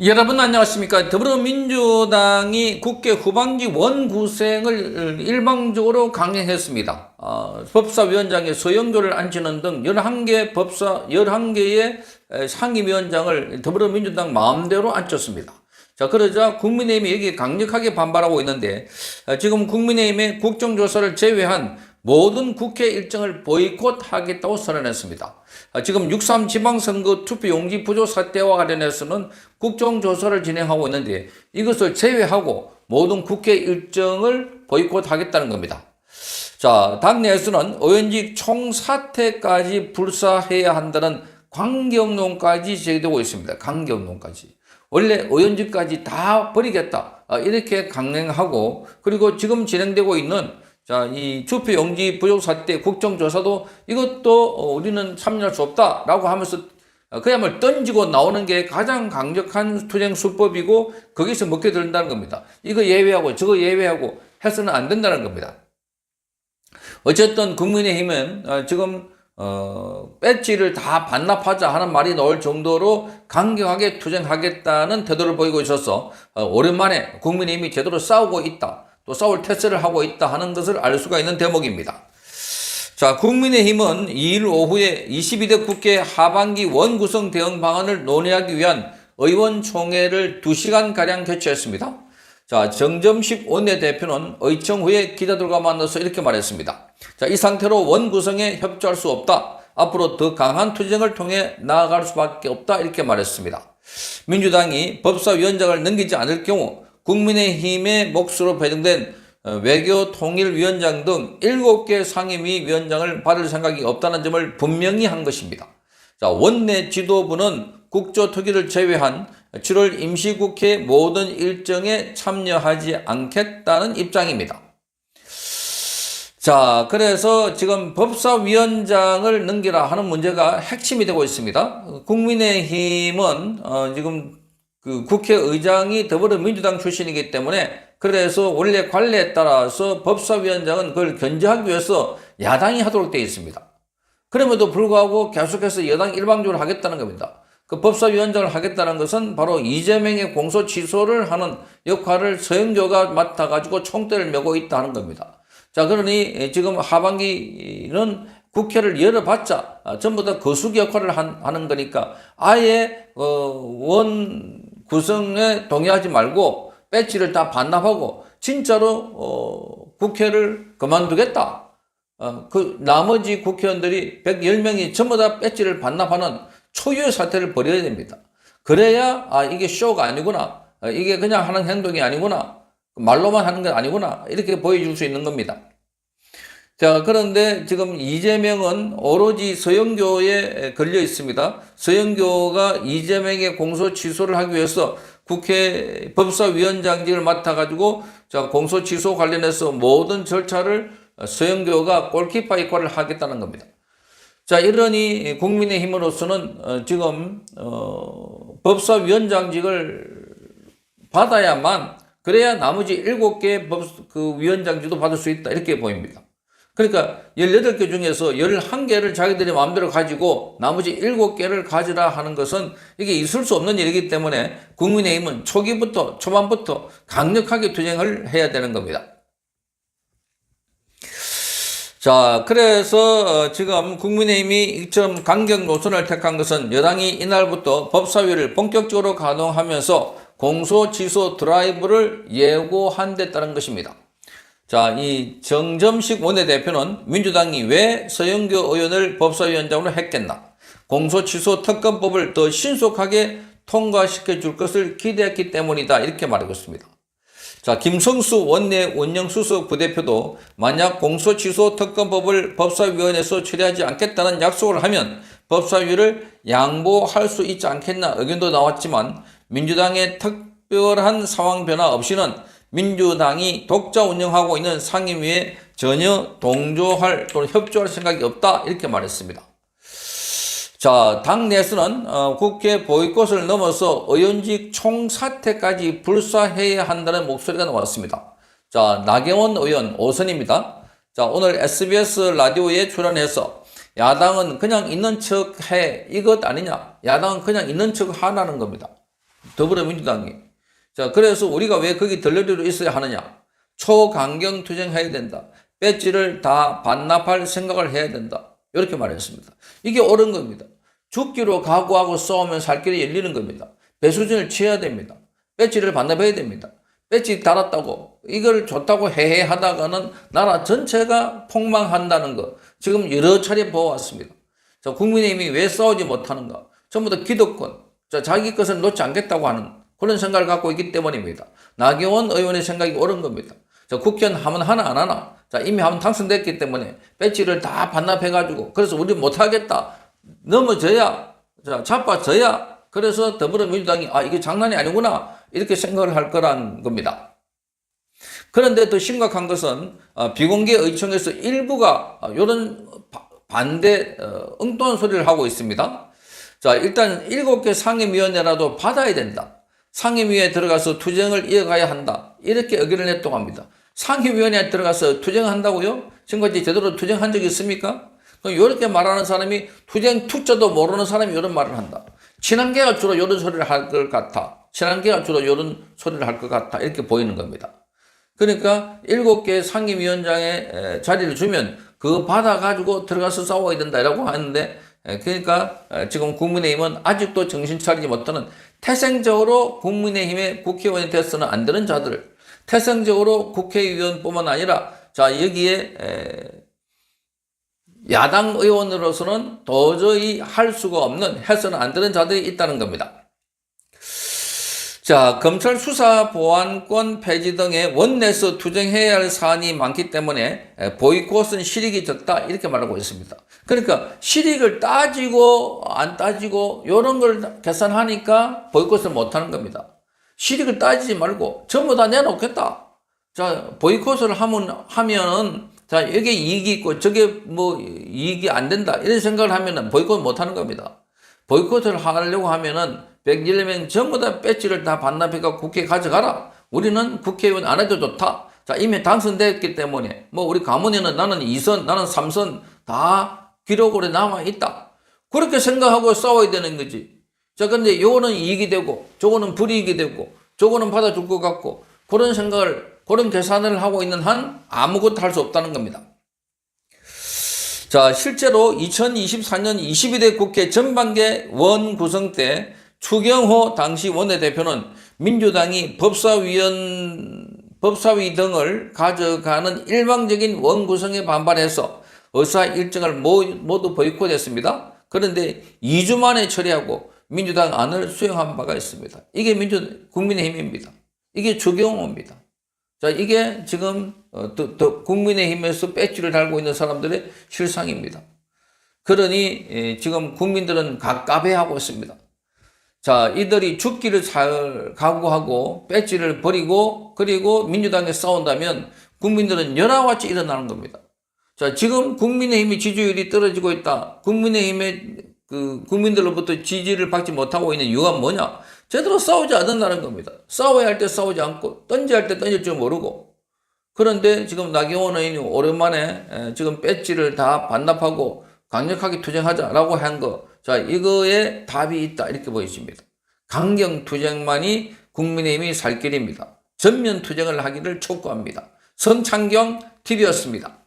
여러분 안녕하십니까. 더불어민주당이 국회 후반기 원구성을 일방적으로 강행했습니다. 법사위원장에 서영교를 앉히는 등 11개의 상임위원장을 더불어민주당 마음대로 앉혔습니다. 자, 그러자 국민의힘이 여기에 강력하게 반발하고 있는데, 지금 국민의힘의 국정조사를 제외한 모든 국회 일정을 보이콧하겠다고 선언했습니다. 지금 6.3 지방선거 투표용지 부조 사태와 관련해서는 국정조사를 진행하고 있는데 이것을 제외하고 모든 국회 일정을 보이콧하겠다는 겁니다. 자, 당내에서는 의원직 총사퇴까지 불사해야 한다는 강경론까지 제기되고 있습니다. 강경론까지. 원래 의원직까지 다 버리겠다, 이렇게 강행하고, 그리고 지금 진행되고 있는 이 투표용지 부족 사태 국정조사도 이것도 우리는 참여할 수 없다라고 하면서 그야말로 던지고 나오는 게 가장 강력한 투쟁 수법이고, 거기서 먹게 된다는 겁니다. 이거 예외하고 저거 예외하고 해서는 안 된다는 겁니다. 어쨌든 국민의힘은 지금 배지를 다 반납하자 하는 말이 나올 정도로 강경하게 투쟁하겠다는 태도를 보이고 있어서 오랜만에 국민의힘이 제대로 싸우고 있다, 또 싸울 태세를 하고 있다 하는 것을 알 수가 있는 대목입니다. 자, 국민의힘은 2일 오후에 22대 국회 하반기 원구성 대응 방안을 논의하기 위한 의원총회를 2시간가량 개최했습니다. 자, 정점식 원내대표는 의청 후에 기자들과 만나서 이렇게 말했습니다. 자, 이 상태로 원구성에 협조할 수 없다. 앞으로 더 강한 투쟁을 통해 나아갈 수밖에 없다. 이렇게 말했습니다. 민주당이 법사위원장을 넘기지 않을 경우 국민의힘의 몫으로 배정된 외교통일위원장 등 7개 상임위 위원장을 받을 생각이 없다는 점을 분명히 한 것입니다. 자, 원내 지도부는 국조특위를 제외한 7월 임시국회 모든 일정에 참여하지 않겠다는 입장입니다. 자, 그래서 지금 법사위원장을 넘기라 하는 문제가 핵심이 되고 있습니다. 국민의힘은 지금 국회의장이 더불어민주당 출신이기 때문에, 그래서 원래 관례에 따라서 법사위원장은 그걸 견제하기 위해서 야당이 하도록 되어 있습니다. 그럼에도 불구하고 계속해서 여당이 일방적으로 하겠다는 겁니다. 그 법사위원장을 하겠다는 것은 바로 이재명의 공소 취소를 하는 역할을 서영교가 맡아가지고 총대를 메고 있다는 겁니다. 자, 그러니 지금 하반기는 국회를 열어봤자 전부 다 거수기 역할을 하는 거니까 아예 원 구성에 동의하지 말고 배지를 다 반납하고 진짜로 국회를 그만두겠다. 그 나머지 국회의원들이 110명이 전부 다 배지를 반납하는 초유의 사태를 벌여야 됩니다. 그래야 이게 쇼가 아니구나, 이게 그냥 하는 행동이 아니구나, 말로만 하는 게 아니구나, 이렇게 보여줄 수 있는 겁니다. 자, 그런데 지금 이재명은 오로지 서영교에 걸려 있습니다. 서영교가 이재명의 공소 취소를 하기 위해서 국회 법사위원장직을 맡아가지고 공소 취소 관련해서 모든 절차를 서영교가 골키퍼 역할을 하겠다는 겁니다. 자, 이러니 국민의힘으로서는 지금 법사위원장직을 받아야만, 그래야 나머지 7개 위원장직도 받을 수 있다, 이렇게 보입니다. 그러니까 18개 중에서 11개를 자기들이 마음대로 가지고 나머지 7개를 가지라 하는 것은 이게 있을 수 없는 일이기 때문에 국민의힘은 초반부터 강력하게 투쟁을 해야 되는 겁니다. 자, 그래서 지금 국민의힘이 이처럼 강경 노선을 택한 것은 여당이 이날부터 법사위를 본격적으로 가동하면서 공소 취소 드라이브를 예고한 데 따른 것입니다. 자, 이 정점식 원내대표는 민주당이 왜 서영교 의원을 법사위원장으로 했겠나, 공소 취소 특검법을 더 신속하게 통과시켜 줄 것을 기대했기 때문이다, 이렇게 말하고 있습니다. 자, 김성수 원내 원영수석 부대표도 만약 공소 취소 특검법을 법사위원회에서 처리하지 않겠다는 약속을 하면 법사위를 양보할 수 있지 않겠나 의견도 나왔지만, 민주당의 특별한 상황 변화 없이는 민주당이 독자 운영하고 있는 상임위에 전혀 동조할 또는 협조할 생각이 없다, 이렇게 말했습니다. 자, 당내에서는 국회 보이콧을 넘어서 의원직 총사퇴까지 불사해야 한다는 목소리가 나왔습니다. 자, 나경원 의원 5선입니다. 자, 오늘 SBS 라디오에 출연해서 야당은 그냥 있는 척 해, 이것 아니냐, 야당은 그냥 있는 척 하라는 겁니다. 더불어민주당이. 자, 그래서 우리가 왜 거기 덜러리로 있어야 하느냐? 초강경 투쟁해야 된다. 배지를 다 반납할 생각을 해야 된다. 이렇게 말했습니다. 이게 옳은 겁니다. 죽기로 각오하고 싸우면 살 길이 열리는 겁니다. 배수진을 취해야 됩니다. 배지를 반납해야 됩니다. 배지 달았다고 이걸 좋다고 해하다가는 나라 전체가 폭망한다는 거 지금 여러 차례 보아왔습니다. 자, 국민의힘이 왜 싸우지 못하는가? 전부 다 기득권, 자기 것을 놓지 않겠다고 하는 그런 생각을 갖고 있기 때문입니다. 나경원 의원의 생각이 옳은 겁니다. 자, 국회의원 하면 하나 안 하나? 자, 이미 한번 당선됐기 때문에 배지를 다 반납해가지고 그래서 우리 못하겠다. 넘어져야, 자, 자빠져야 그래서 더불어민주당이 이게 장난이 아니구나 이렇게 생각을 할 거란 겁니다. 그런데 더 심각한 것은 비공개 의총에서 일부가 이런 반대 엉뚱한 소리를 하고 있습니다. 자, 일단 7개 상임위원회라도 받아야 된다. 상임위에 들어가서 투쟁을 이어가야 한다. 이렇게 의견을 냈다고 합니다. 상임위원회에 들어가서 투쟁한다고요? 지금까지 제대로 투쟁한 적이 있습니까? 그럼 이렇게 말하는 사람이 투쟁 투자도 모르는 사람이 이런 말을 한다. 친한계가 주로 이런 소리를 할 것 같아. 친한계가 주로 이런 소리를 할 것 같아. 이렇게 보이는 겁니다. 그러니까 7개 상임위원장의 자리를 주면 그거 받아가지고 들어가서 싸워야 된다라고 하는데 그러니까 지금 국민의힘은 아직도 정신 차리지 못하는 태생적으로 국민의힘의 국회의원이 돼서는 안 되는 자들, 태생적으로 국회의원뿐만 아니라 자 여기에 야당 의원으로서는 도저히 할 수가 없는 해서는 안 되는 자들이 있다는 겁니다. 자, 검찰 수사 보안권 폐지 등의 원내에서 투쟁해야 할 사안이 많기 때문에 보이콧은 실익이 적다 이렇게 말하고 있습니다. 그러니까 실익을 따지고 안 따지고 이런 걸 계산하니까 보이콧을 못하는 겁니다. 실익을 따지지 말고 전부 다 내놓겠다. 자, 보이콧을 하면은 자, 여기에 이익이 있고 저게 뭐 이익이 안 된다 이런 생각을 하면은 보이콧 못하는 겁니다. 보이콧을 하려고 하면은 101명 전부 다 배지를 다 반납해가 국회에 가져가라. 우리는 국회의원 안 해도 좋다. 자, 이미 당선됐기 때문에 뭐 우리 가문에는 나는 2선, 나는 3선 다 기록으로 남아있다. 그렇게 생각하고 싸워야 되는 거지. 자, 그런데 요거는 이익이 되고 저거는 불이익이 되고 저거는 받아줄 것 같고 그런 생각을 그런 계산을 하고 있는 한 아무것도 할 수 없다는 겁니다. 자, 실제로 2024년 22대 국회 전반기 원 구성 때 추경호 당시 원내대표는 민주당이 법사위 등을 가져가는 일방적인 원 구성에 반발해서 의사 일정을 모두 보이콧했습니다. 그런데 2주 만에 처리하고 민주당 안을 수용한 바가 있습니다. 이게 국민의힘입니다. 이게 추경호입니다. 자, 이게 지금 국민의힘에서 배지를 달고 있는 사람들의 실상입니다. 그러니 지금 국민들은 갑갑해하고 있습니다. 자, 이들이 죽기를 각오하고 배지를 버리고 그리고 민주당에 싸운다면 국민들은 열화같이 일어나는 겁니다. 자, 지금 국민의힘의 지지율이 떨어지고 있다. 국민의힘의 국민들로부터 지지를 받지 못하고 있는 이유가 뭐냐? 제대로 싸우지 않는다는 겁니다. 싸워야 할 때 싸우지 않고 던져야 할 때 던질 줄 모르고 그런데 지금 나경원 의원이 오랜만에 지금 배지를 다 반납하고 강력하게 투쟁하자라고 한 거. 자, 이거에 답이 있다. 이렇게 보여집니다. 강경 투쟁만이 국민의힘이 살 길입니다. 전면 투쟁을 하기를 촉구합니다. 선창경 TV였습니다.